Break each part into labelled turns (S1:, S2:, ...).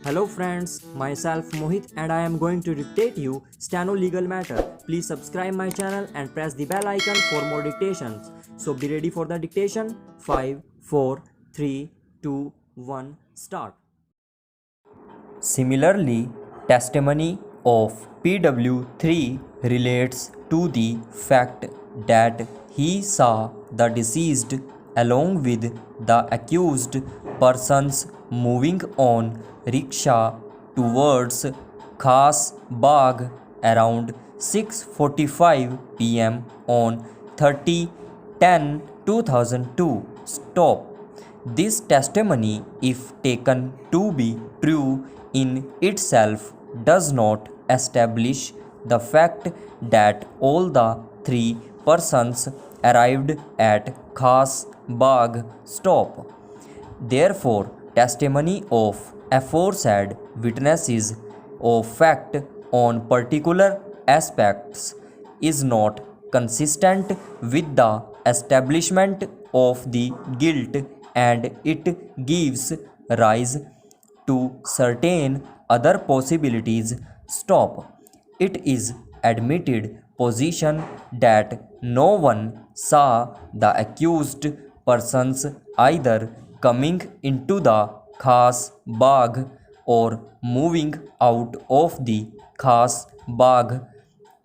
S1: Hello friends, myself Mohit and I am going to dictate you Stano Legal Matter. Please subscribe my channel and press the bell icon for more dictations. So be ready for the dictation. 5, 4, 3, 2, 1, start. Similarly, testimony of PW3 relates to the fact that he saw the deceased along with the accused persons moving on rickshaw towards Khas Bagh around 6:45 p.m. on 30/10/2002. Stop. This testimony, if taken to be true in itself, does not establish the fact that all the three persons arrived at Khas Bagh stop. Therefore, testimony of aforesaid witnesses of fact on particular aspects is not consistent with the establishment of the guilt, and it gives rise to certain other possibilities. Stop. It is admitted position that no one saw the accused persons either coming into the Khas Bagh or moving out of the Khas Bagh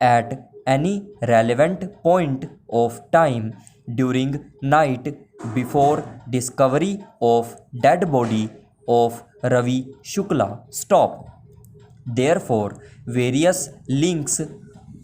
S1: at any relevant point of time during night before discovery of dead body of Ravi Shukla. Stop. Therefore, various links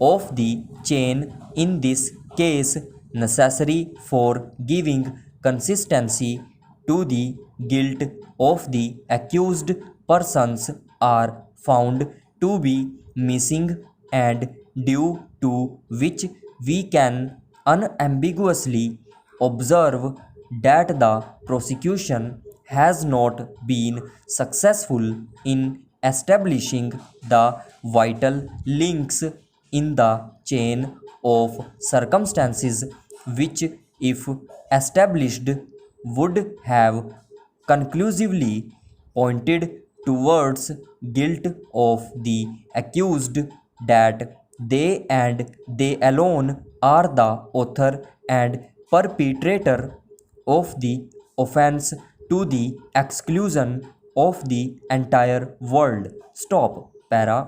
S1: of the chain in this case necessary for giving consistency to the guilt of the accused persons are found to be missing, and due to which we can unambiguously observe that the prosecution has not been successful in establishing the vital links in the chain of circumstances which, if established, would have conclusively pointed towards guilt of the accused, that they and they alone are the author and perpetrator of the offense to the exclusion of the entire world. Stop. Para.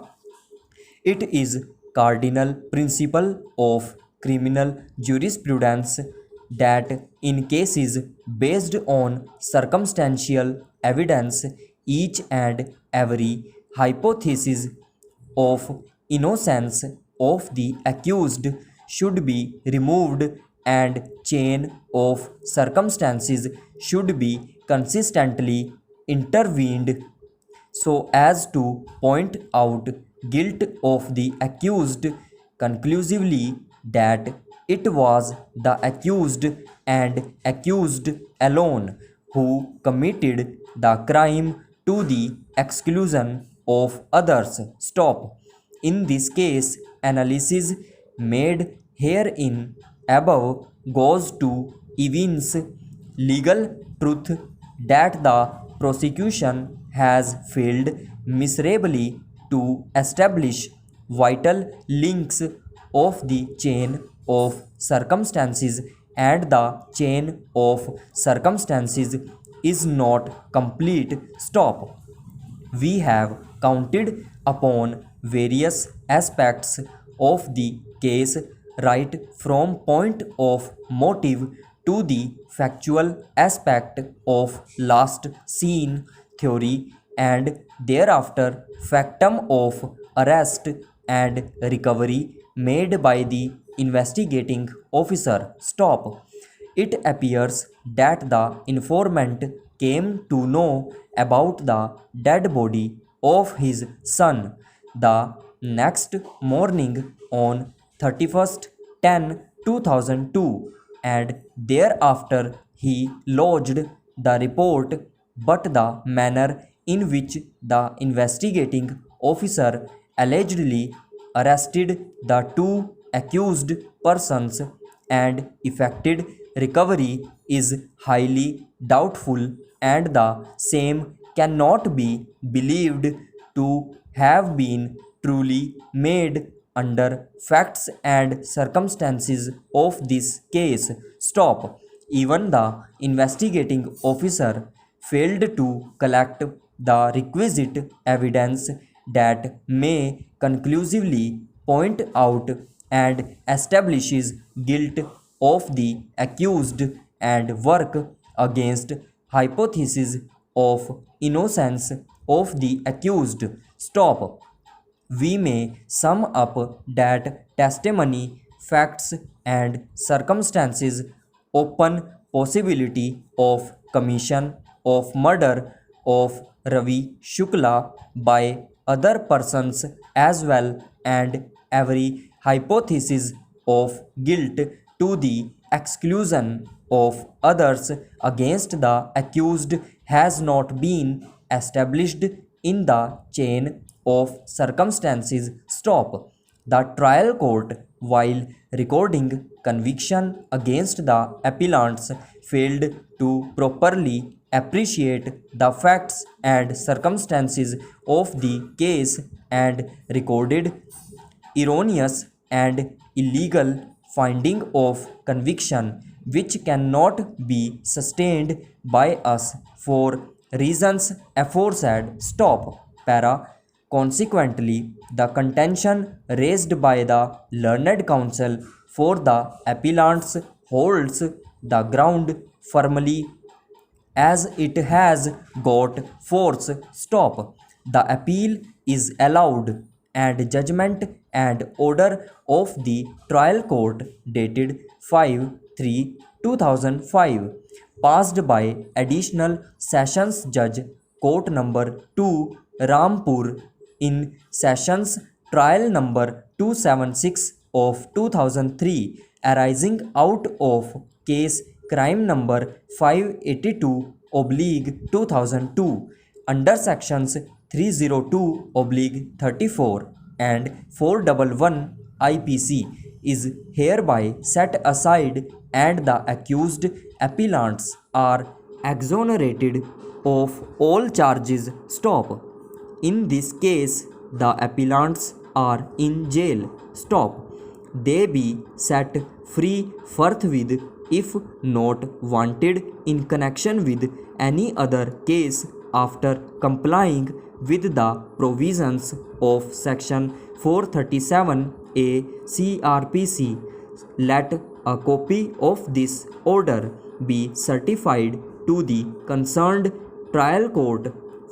S1: It is cardinal principle of criminal jurisprudence that in cases based on circumstantial evidence, each and every hypothesis of innocence of the accused should be removed, and chain of circumstances should be consistently intervened so as to point out guilt of the accused conclusively, that it was the accused and accused alone who committed the crime to the exclusion of others. Stop. In this case, analysis made herein above goes to evince legal truth that the prosecution has failed miserably to establish vital links of the chain of circumstances, and the chain of circumstances is not complete. Stop. We have counted upon various aspects of the case, right from point of motive to the factual aspect of last seen theory, and thereafter factum of arrest and recovery made by the investigating officer. Stop. It appears that the informant came to know about the dead body of his son the next morning on 31st/10/2002, and thereafter he lodged the report, but the manner in which the investigating officer allegedly arrested the two accused persons and effected recovery is highly doubtful, and the same cannot be believed to have been truly made under facts and circumstances of this case. Stop. Even the investigating officer failed to collect the requisite evidence that may conclusively point out and establishes guilt of the accused and work against hypothesis of innocence of the accused. Stop. We may sum up that testimony, facts, and circumstances open possibility of commission of murder of Ravi Shukla by other persons as well, and every hypothesis of guilt to the exclusion of others against the accused has not been established in the chain of circumstances. Stop. The trial court, while recording conviction against the appellants, failed to properly appreciate the facts and circumstances of the case and recorded erroneous and illegal finding of conviction which cannot be sustained by us for reasons aforesaid. Stop. Para. Consequently, the contention raised by the learned counsel for the appellants holds the ground firmly as it has got force. Stop. The appeal is allowed, and judgment and order of the trial court dated 5/3/2005, passed by Additional Sessions Judge Court Number 2, Rampur, in Sessions Trial Number 276 of 2003, arising out of case crime number 582/2002 under sections 302/34 and 411 IPC, is hereby set aside, and the accused appellants are exonerated of all charges. Stop. In this case, the appellants are in jail. Stop. They be set free forthwith if not wanted in connection with any other case after complying with the provisions of section 437A CRPC. Let a copy of this order be certified to the concerned trial court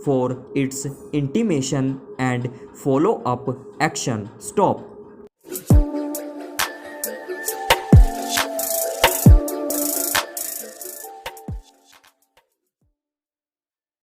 S1: for its intimation and follow-up action. Stop.